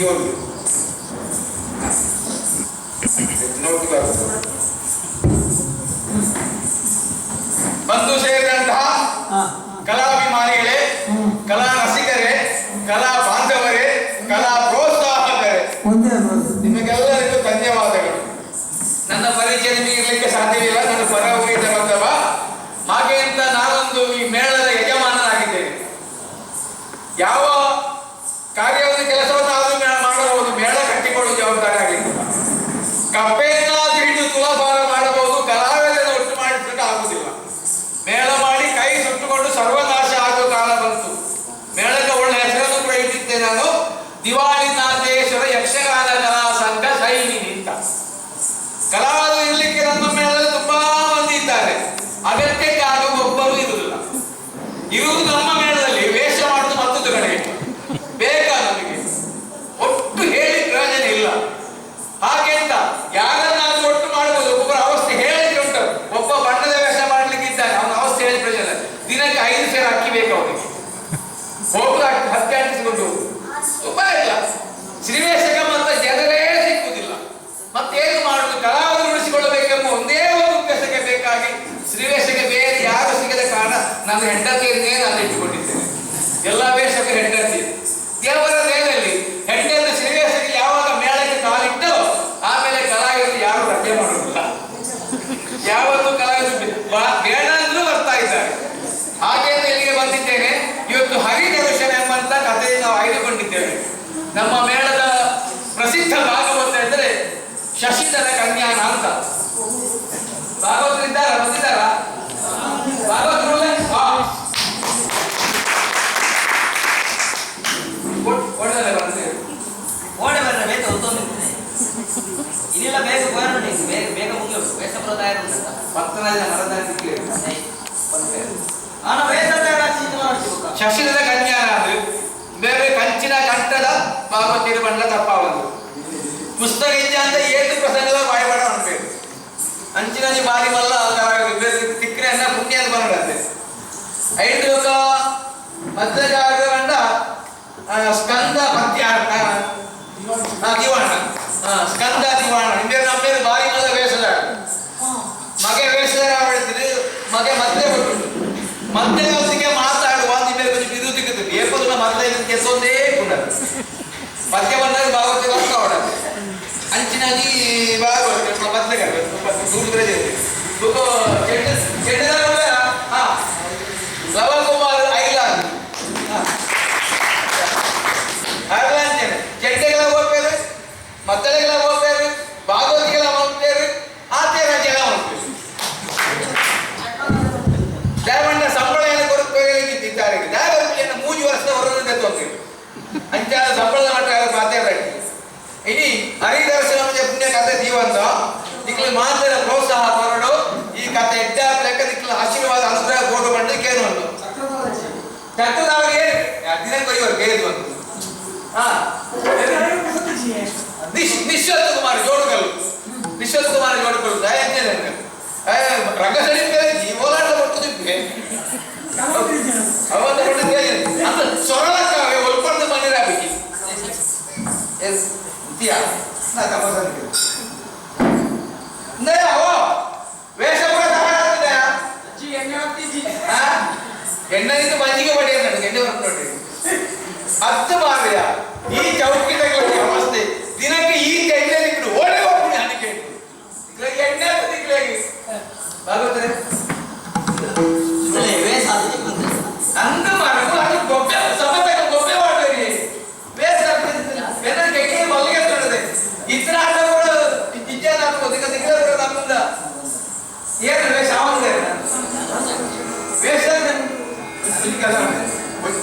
ಇವರು ಬಂದು ಸೇರಿದಂತಹ ಕಲಾಭಿಮಾನಿಗಳೇ, ಕಲಾ ರಸಿಕರೇ, ಕಲಾ ಬಾಂಧವರೇ, ಕಲಾ ಪ್ರೋತ್ಸಾಹಕರೇ, ನಿಮಗೆಲ್ಲರಿಗೂ ಧನ್ಯವಾದಗಳು. ನನ್ನ ಪರಿಚಯ ನಿಮಗೆ ಇರಲಿಕ್ಕೆ ಸಾಧ್ಯವಿಲ್ಲ. ನನ್ನ ಪರ ಊರಿದ ಬಂದವ. ಹಾಗೆ ಅಂತ ನಾನೊಂದು ಈ ಮೇಳದ ಯಜಮಾನನಾಗಿದ್ದೇನೆ. ಯಾವ ಕಾರ್ಯವನ್ನು ಕೆಲಸವನ್ನಾದರೂ ಮಾಡಬಹುದು, ಮೇಳ ಕಟ್ಟಿಕೊಳ್ಳುವ ಜವಾಬ್ದಾರಿ ಆಗಿತ್ತು. ಕಪ್ಪೆಯನ್ನಾದ್ರೂ ಹಿಡಿದು ತುಲಾಭಾರ ಮಾಡಬಹುದು, ಕಲಾವಿದರನ್ನು ಒಟ್ಟು ಮಾಡಿಸಲಿಕ್ಕೆ ಆಗುವುದಿಲ್ಲ. ಮೇಳ ಮಾಡಿ ಕೈ ಸುಟ್ಟುಕೊಂಡು ಸರ್ವನಾಶ ಆಗುವ ಕಾಲ ಬಂತು. ಮೇಳಕ್ಕೆ ಒಳ್ಳೆ ಹೆಸರನ್ನು ಕೂಡ ಇಟ್ಟಿದ್ದೆ ನಾನು. ದಿವಾಳಿನಾಥೇಶ್ವರ ಯಕ್ಷಗಾನ ಕಲಾ ಸಂಘ ಸೈನಿನಿ ಅಂತ. ಕಲಾವಿದರು ಇರಲಿಕ್ಕೆ ನಮ್ಮ ಮೇಳದಲ್ಲಿ ತುಂಬಾ ಮಂದಿ ಇದ್ದಾರೆ. ಅಗತ್ಯಕ್ಕೆ ಆಗುವ ಒಬ್ಬರು ಇರುವುದಿಲ್ಲ. ಇರುವುದು ನಮ್ಮ ಮೇಳದಲ್ಲಿ ವೇಷ ಮಾಡುವುದು ಮತ್ತೊಂದು ಕಡೆಗೆ ಬೇಕಾ ನಮಗೆ. ಒಟ್ಟು ಹೇಳಿ ಪ್ರಯೋಜನ ಇಲ್ಲ. ಹಾಗೆ ಅಂತ ಯಾರನ್ನಾದ್ರೂ ಒಟ್ಟು ಮಾಡಬಹುದು. ಒಬ್ಬೊಬ್ಬರ ಅವಸ್ಥೆ ಹೇಳಿದ್ರೆ ಉಂಟು. ಒಬ್ಬ ಬಣ್ಣದ ವೇಷ ಮಾಡ್ಲಿಕ್ಕೆ ಇದ್ದಾನೆ, ಅವನ ಅವಸ್ಥೆ ಹೇಳಿ ಪ್ರಯೋಜನ. ದಿನಕ್ಕೆ 5 ಸೇರು ಅಕ್ಕಿ ಬೇಕು ಅವನಿಗೆ. ಹೋಗುದು ಹತ್ಯೆ ಅಂಟಿಸಿಕೊಂಡು ತುಂಬಾ ಇಲ್ಲ. ಶ್ರೀವೇಷಕ ಅಂತ ಜನರೇ ಸಿಕ್ಕುವುದಿಲ್ಲ. ಮತ್ತೇನು ಮಾಡುವುದು? ಕಲಾವಿದರು ಉಳಿಸಿಕೊಳ್ಳಬೇಕೆಂಬ ಒಂದೇ ಒಂದು ಉದ್ದೇಶಕ್ಕೆ ಬೇಕಾಗಿ ಶ್ರೀವೇಷಕ್ಕೆ ಬೇರೆ ಯಾರು ಸಿಗದ ಕಾರಣ ನನ್ನ ಹೆಂಡತಿಯನ್ನೇ ನಾನು ಇಟ್ಟುಕೊಂಡಿದ್ದೇನೆ. ಎಲ್ಲ ವೇಷಕ್ಕೆ ಹೆಂಡತಿ. ದೇವರ ನೇರಲ್ಲಿ ಹೆಂಡತಿಯನ್ನು ಶ್ರೀವೇಷಕ್ಕೆ ಯಾವಾಗ ಮೇಳಕ್ಕೆ ಕಾಲಿಟ್ಟು ಆಮೇಲೆ ಕಲಾವಿದರು ಯಾರು ರಜೆ ಮಾಡುವುದಿಲ್ಲ. ಯಾವತ್ತು ಕಲಾವಿದರು ಬೇಡ ಅಂದ್ರೂ ಬರ್ತಾ ಇದ್ದಾರೆ. ಹಾಗೆ ಇಲ್ಲಿಗೆ ಬಂದಿದ್ದೇನೆ. ಇವತ್ತು ಹರಿದರ್ಶನ ಎಂಬಂತ ಕಥೆಯನ್ನು ನಾವು ಆಯ್ದುಕೊಂಡಿದ್ದೇವೆ. ನಮ್ಮ ಮೇಳದ ಪ್ರಸಿದ್ಧ ಭಾಗವತ ಎಂದರೆ ಶಶಿಧರ ಕನ್ಯಾನ ಅಂತ. ಭಾಗವತರಿದ್ದಾರ? ಬಂದಿದ್ದಾರ ಭಾಗವತರು? ಓಡೆ ಬರ ಬೇಗ ಹೊತ್ತೊಂದಿರ್ತೇನೆ. ಇನ್ನೆಲ್ಲ ಬೇಗ ಹೋಗೋಣ, ಬೇಗ ಬೇಗ ಮುಗಿಯೋದು. ವೇಷ ಬರೋದಾಯ ಶಶಿಧರ ಕನ್ಯಾನ ಅಂದ್ರೆ ಬೇರೆ ಕಂಚಿನ ಕಂಠದ ಭಾಗವತಿಯರು ಬಣ್ಣ ತಪ್ಪ ಒಂದು ಪುಸ್ತಕ ಇದ್ದ ಅಂತ ಏತು ಪ್ರಸಂಗದ ಬಾಯಿಬಾಡ ಅನ್ಬೇಕು. ಅಂಚಿನ ಬಾರಿ ಮಲ್ಲ ತಿಕ್ಕರೆ ಅನ್ನ ಪುಣ್ಯ ಅಂತ ಬಂದಂತೆ 5 ಲೋಕ ಮಧ್ಯಜಾಗ ಕಂಡ ಸ್ಕಂದ ಪತ್ಯ ದಿವಾಣ ಸ್ಕಂದ ದಿವಾಣ ಹಿಂದೆ ನಮ್ಮೇಲೆ ಬಾರಿ ಮಲ್ಲ ವೇಷದ ಮಗೆ ವೇಷದ ಮಾಡ್ತಿದ್ರು. ಮಗೆ ಮತ್ತೆ ಕೊಟ್ಟು ಮತ್ತೆ ಹೊತ್ತಿಗೆ ಮಾತಾಡುವ ನಿಮಗೆ ಕೊಂಚ ಬಿರುದು ಸಿಗುತ್ತದೆ. ಏಪದ ಮತ್ತೆ ಕೆಸೊಂದೇ ಕೂಡ ಪದ್ಯ ಬಂದಾಗ ಭಾಗವತ ಬರ್ತ ಹೊಡೋದು ಅಂಚಿನಾಗಿ ಭಾಗವತ ಮತ್ತೆ ಲವಕುಮಾರ್ ಐಲಾಂಡ್ ಅರ್ಲಾಂಚನೆ ಚೆಡ್ಡೆಗಳ ಹೋಗ್ತೇವೆ, ಮಕ್ಕಳಿಗೆಲ್ಲ ಹೋಗ್ತೇವೆ, ಭಾಗವತಿಗೆಲ್ಲ ಹೋಗ್ತೇವೆ, ಆತೆ ರಾಜ್ಯಗಳ ಹೋಗ್ತೇವೆ. ದೇವಣ್ಣ ಸಂಬಳ ಏನು ಕೊರತೆಗಳಿದ್ದಾರೆ. ದೇವರನ್ನು 3 ವರ್ಷದ ಹೊರಗೆ ತೊಂದರೆ ಅಂಚಾದ ಸಂಬಳದ ಮಟ್ಟ ಮಾತಾಡಿ ಇಡೀ ಹರಿದರ್ಶನ ಪುಣ್ಯ ಕಥೆ ಜೀವಂತ ನಿಕ್ಲು ಮಾತ್ರ ಪ್ರೋತ್ಸಾಹ ಕೊರಡು. ಈ ಕಥೆ ಎಡ್ಡಾಪ್ಲೆಕ್ಕ ನಿಕ್ಲು ಆಶೀರ್ವಾದ ಅನುಗ್ರಹ ಗೋಡು ಮಾಡಲಿಕ್ಕೆ ಏನು ಉಂಟು ಚಟ್ಟದವರಿಗೆ ದಿನ ಕೊಯ್ಯವರು ಕೇಳಿದ್ವು ಅಂತ. ನಿಶ್ವತ್ ಕುಮಾರ್ ಜೋಡುಗಲ್ಲು, ನಿಶ್ವತ್ ಕುಮಾರ್ ಜೋಡುಗಲ್ಲು ದಯಂತೇನೆ ರಂಗಸಡಿ ಜೀವೋಲಾಟ ಕೊಟ್ಟಿದ್ದೆ ಅವತ್ತು ಕೊಟ್ಟಿದ್ದೆ ಅಂತ ಸೊರಳಕ್ಕಾವೆ ಒಲ್ಪಡ್ದು ಮನೆಯ ಬಿಗಿ ಎಣ್ಣೆಯಿಂದ ಮಂಜಿಗೆ ಬಡಿ ಅಂತ ಎಣ್ಣೆ ಬರ್ ನೋಡ್ರಿ. 10 ಬಾರಿಯ ಈ ಚೌಕಿಗಳ ಅವಸ್ಥೆ ದಿನಕ್ಕೆ ಈ ಎಣ್ಣೆ ನಿಟ್ಟು ಓಡಿ ಹೋಗ್ಬಿಡಿ ಹಣಿಕೆ ಎಣ್ಣೆ ದಿಕ್ಲಾಗಿ ಬಾಗೋದ್ರೆ ಅಂದ ಮಾಡಬೇಕು. ಅದು ಗೊಬ್ಬೆ ಸಮತಕ ಗೊಬ್ಬೆ ಮಾಡ್ಬೇಡಿ. ಬೇಸ ಬೆನಕ್ಕೆ ಮಲ್ಲಿಗೆ ತೊಡದೆ ಇತರ ಆಟ ಕೂಡ ಇಜ್ಜಾನ ದಿಕ್ಕ ದಿಕ್ಕ ಕೂಡ ನಮ್ಮಿಂದ ಏನು ವೇಷ ಆವಂದ ವೇಷ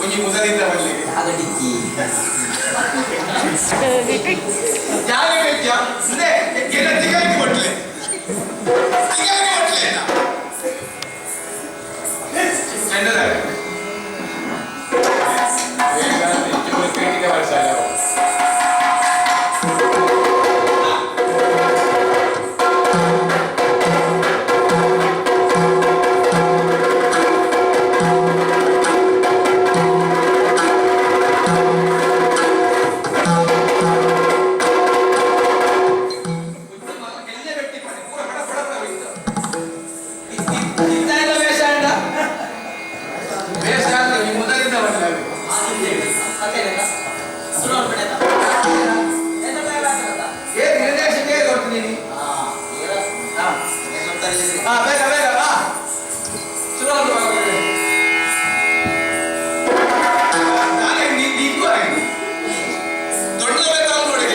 ಒಂಜಿ ಮುದರಿದ್ದ ಮಲ್ಲಿಗೆ ಜಾಗ ವೆಚ್ಚ ಎಲ್ಲ ತಿಗಾಗಿ ಕೊಟ್ಲೆ ಚೆಂಡದಾಗ ಪೇಟಿಗೆ ಮಾಡಿಸಾಗ ನಿರ್ದೇಶಕ ಕೊಡ್ತೀನಿ. ಬೇಗ ಬೇಗ ಶುರು ನಾನೇ ನಿಂಗೂ ಆಗಿದೆ ದೊಡ್ಡದು ನೋಡಿ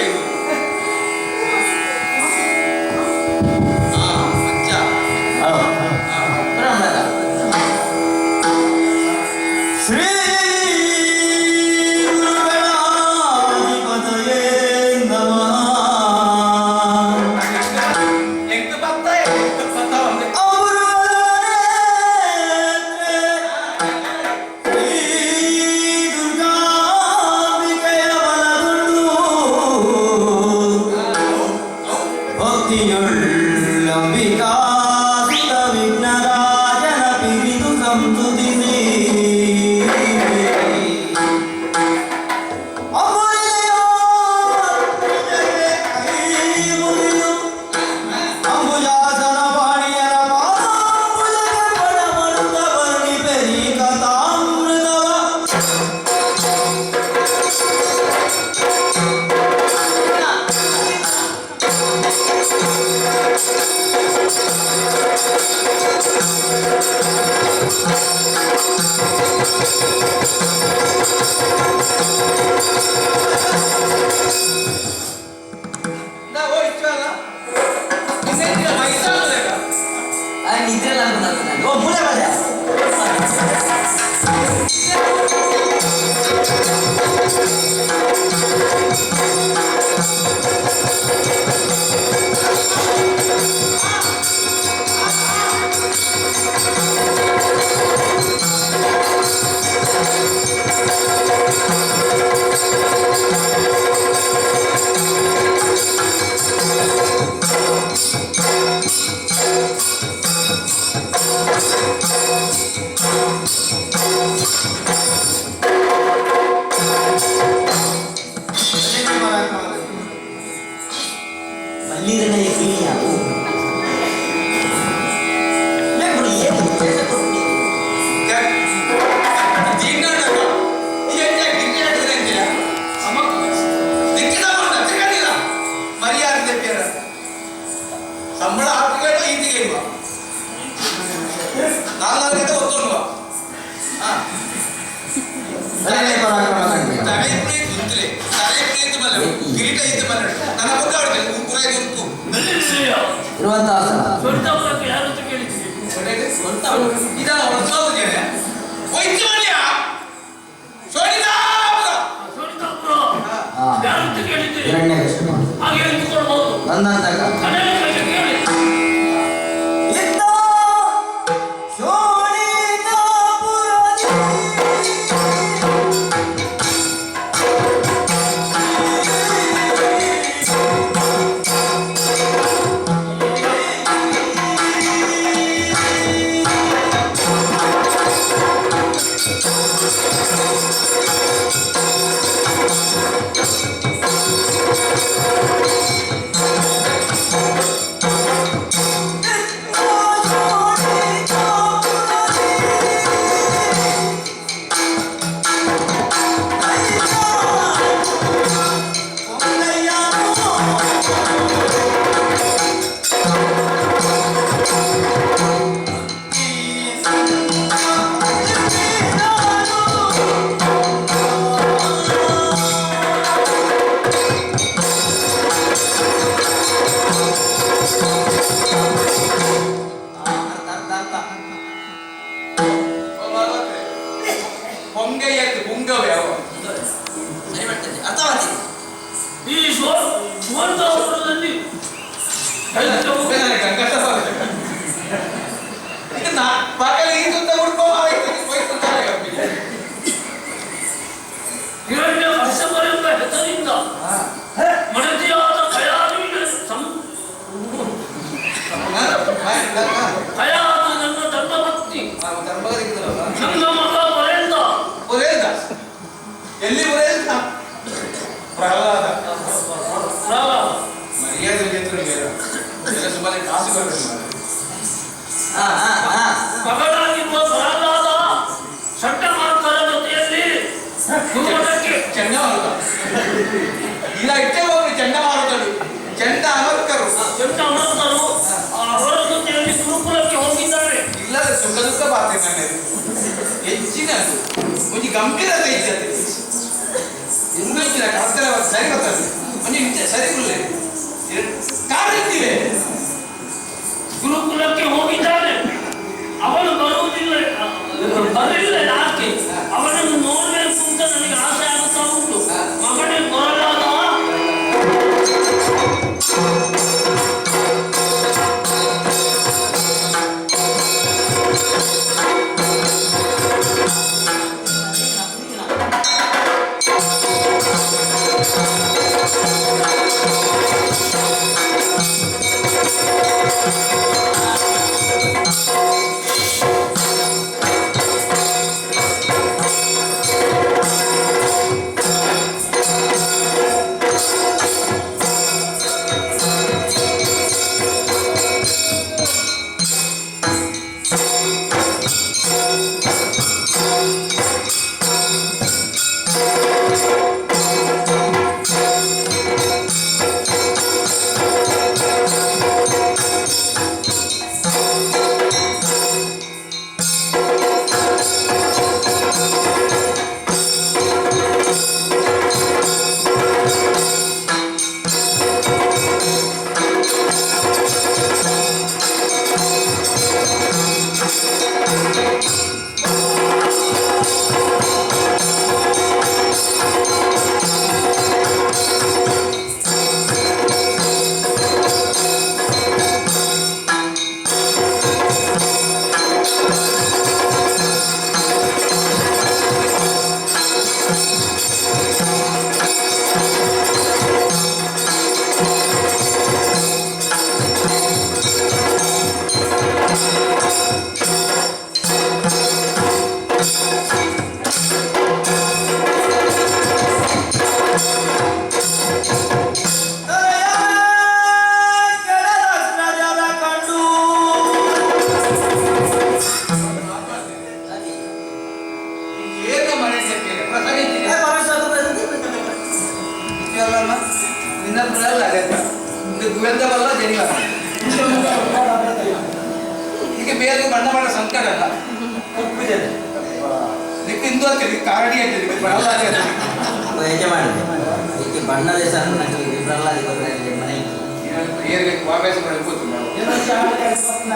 ಶ್ರೀ ಸಂಬಳ ಹಾಕಿಗಳು ಈತಿಗೆ ಇಲ್ವಾ ನಾಲ್ಕು ಒತ್ತುಲ್ವಾ ತಲೆ ಪ್ರೀತಿ ಮಲ್ಲ ಕಿರೀಟ ಇದ್ದ ಮಲ್ಲ ನನ್ನ ಬುಕ್ಕ ಹೊಡ್ತೇನೆ ಉಪ್ಪುರಾಗಿ ಉಪ್ಪು ಇದನ್ನ ಹೊರತೋದಿದ್ದೇನೆ ವೈದ್ಯ ಮಾಡ್ಯ ಅದು ಒಂದು ಗಂಭೀರತೆ ಇರ್ತದೆ ಇನ್ನೊಂದಿನ ಕರ್ತನ ಸರಿ ಬರ್ತದೆ ಒಂದು ಸರಿ ಕುಳ್ಳೆ ಕಾಡಿದ್ದೀವಿ ಗುರುಕುಲಕ್ಕೆ ಹೋಗಿದ್ದಾನೆ. ಅವನು ಬರಲಿಲ್ಲ ಯಾಕೆ? ಅವನನ್ನು ನೋಡಬೇಕು ಅಂತ ನನಗೆ ಆಸೆ ಆಗುತ್ತಾ ಉಂಟು. ಮಗನೇ ಬರಲಾದ ಇದಕ್ಕೆ ಬೇರೆ ಬಣ್ಣ ಬಣ್ಣ ಸಂಕಟ ಅಲ್ಲ ಇದಕ್ಕೆ ಇಂದು ಆಗ್ತದೆ ಕಾರಡಿ ಆಗ್ತದೆ ಪ್ರಹ್ಲಾದ ಬಣ್ಣದ ಹೆಸರು ಪ್ರಹ್ಲಾದ ಮನೆ ಏರಿಗೆ ವಾಪಸ್ ಮಾಡ್ಬೋದು ಪ್ರಸನ್ನ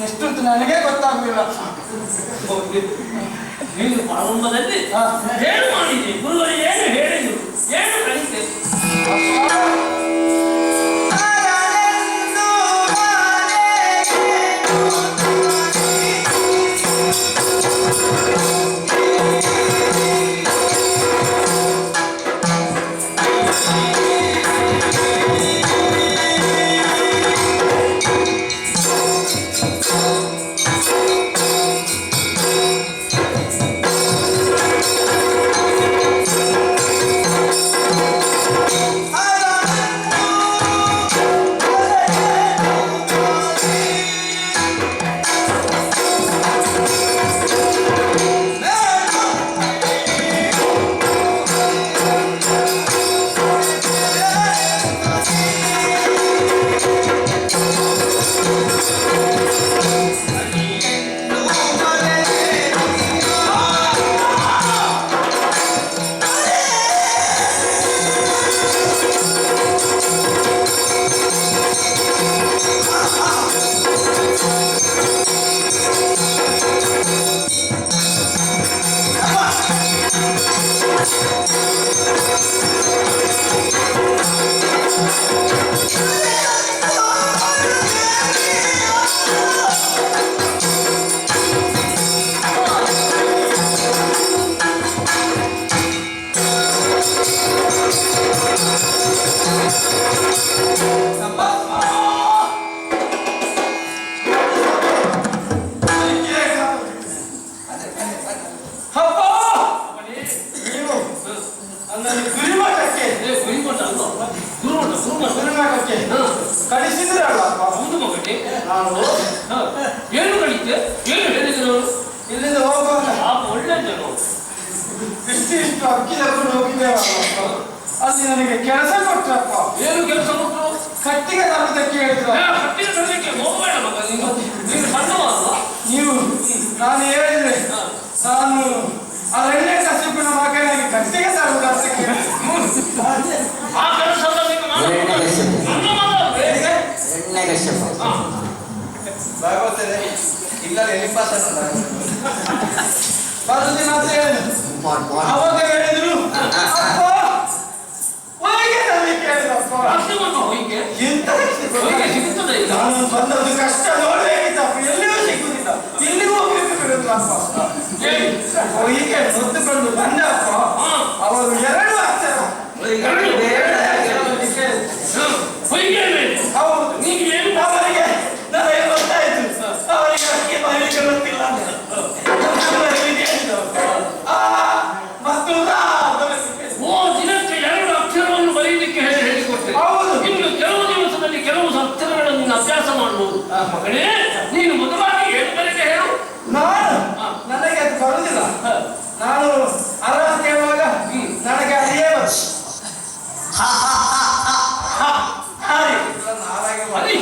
ಎಷ್ಟು ನನಗೆ ಗೊತ್ತಾಗಲಿಲ್ಲ. ನೀನು ಪ್ರಾರಂಭದಲ್ಲಿ ಏನು ಮಾಡಿದ್ದೆ? ಗುರುಗಳು ಏನು ಹೇಳಿದ್ರು? ಏನು ಕಲಿತೆ? I ನಾನು ಏನು ಕಲಿತೆ? ಏನು ಹೇಳಿದ್ರು ಅವರು? ಇಲ್ಲಿಂದ ಹೋಗುವಾಗ ಒಳ್ಳೆ ಜನ. ಇಷ್ಟು ಅಕ್ಕಿ ತಗೊಂಡು ಹೋಗಿದ್ದೇವಲ್ಲ, ಅಲ್ಲಿ ನನಗೆ ಕೆಲಸ ಕೊಟ್ರಪ್ಪ. ಏನು ಕೆಲಸ ಕೊಟ್ಟರು? ಕಟ್ಟಿಗೆ ತರೋದಕ್ಕೆ ಹೇಳಿದ್ರು. ಕಟ್ಟಿಗೆ ತರಲಿಕ್ಕೆ ಹೋಗಬೇಡ ಮಗ, ನೀನು ಸಣ್ಣವಲ್ಲ. ನೀವು ನಾನು ಹೇಳಿದ್ರೆ ನಾನು ಅದೆಣ್ಣೆ ಕಸಿಪಿನ ಮಗನಿಗೆ ಕಟ್ಟಿಗೆ ತರುವುದು ಅಂತ ಆ ಕೆಲಸ ಭಾಗವತದೆ ಇಲ್ಲ ಎಲಿಪಾಸ ಬರುದಿನ ಅಂತ ಹೇಳಿದ್ರು. ಅವಾಗ ಹೇಳಿದ್ರು ಅಪ್ಪ ಹೊಯ್ಗೆ ತರಲಿಕ್ಕೆ ಹೇಳಿದ್ರಪ್ಪ. ಹೊಯ್ಗೆ ಎಂತ ಸಿಗುತ್ತದೆ ಈಗ? ನಾನು ಬಂದದ್ದು ಕಷ್ಟ ನೋಡ್ಬೇಕಿತ್ತಪ್ಪ, ಎಲ್ಲಿಯೂ ಸಿಗುದಿಲ್ಲ, ಇಲ್ಲಿಗೂ ಹೋಗ್ಲಿಕ್ಕೆ ಬಿಡುದಿಲ್ಲಪ್ಪ. ಹೊಯ್ಗೆ ಹೊತ್ತುಕೊಂಡು ಬಂದಪ್ಪ, ಅವರು 2 ಅಕ್ಷರ ಹೊಯ್ಗೆ ಹೌದು. ನೀವು ಏನು ಅವರಿಗೆ ನನಗೆ ಗೊತ್ತಾಯ್ತು, ಅವರಿಗೆ ಅಕ್ಕಿ ಬರಲಿಕ್ಕೆ ಗೊತ್ತಿಲ್ಲ ಅಂತ. ಮತ್ತು ದಿನಕ್ಕೆ 2 ಅಕ್ಷರವನ್ನು ಬರೆಯಲಿಕ್ಕೆ ಹೇಳಿಕೊಟ್ಟೆ. ಹೌದು. ಇನ್ನು ಕೆಲವು ದಿವಸದಲ್ಲಿ ಕೆಲವು ಅಕ್ಷರಗಳನ್ನು ನೀನು ಅಭ್ಯಾಸ ಮಾಡಬಹುದು. ಮಗನೇ, ನೀನು ಮೊದಲಾಗಿ ಏನು ಬರೆಗೆ ಹೇಳು. ನನಗೆ ಅದು ಬರುದಿಲ್ಲ. ನಾನು ಆರಾಮ ಕೇಳುವಾಗ ನನಗೆ ಅದೇ ಅರಿ